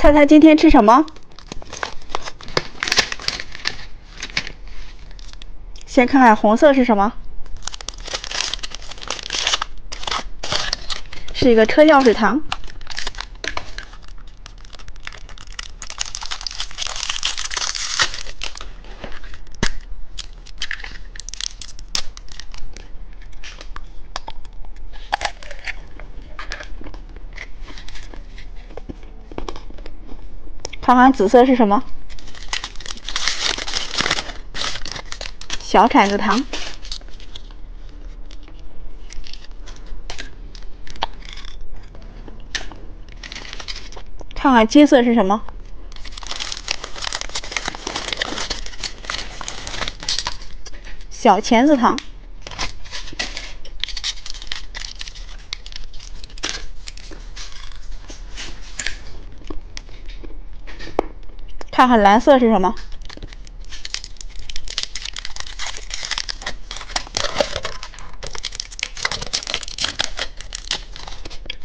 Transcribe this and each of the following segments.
猜猜今天吃什么？先看看红色是什么？是一个车钥匙糖。看看紫色是什么？小铲子糖。看看金色是什么？小钳子糖。看看蓝色是什么？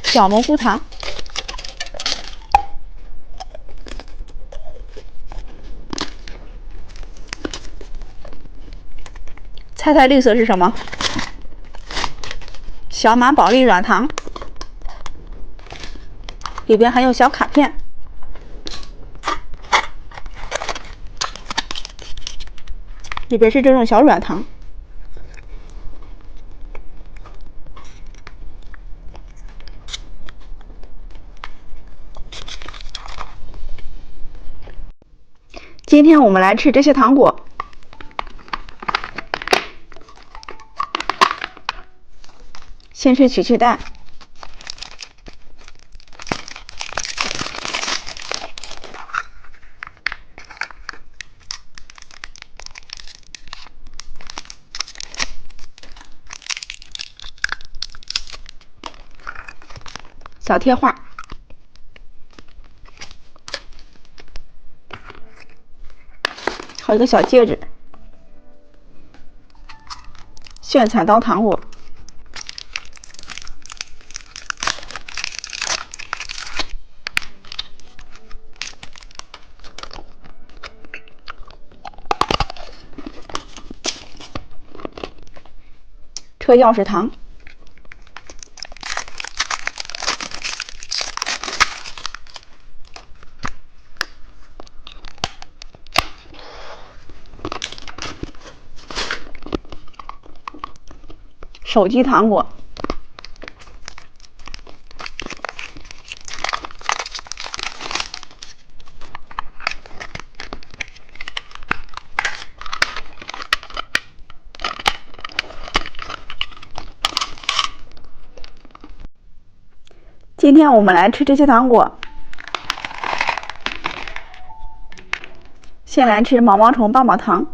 小蘑菇糖。猜猜绿色是什么？小马宝莉软糖，里边还有小卡片。里边是这种小软糖。今天我们来吃这些糖果。先是曲奇蛋，小贴画，还有一个小戒指，炫彩刀糖果，车钥匙糖，手机糖果，今天我们来吃这些糖果。先来吃毛毛虫棒棒糖。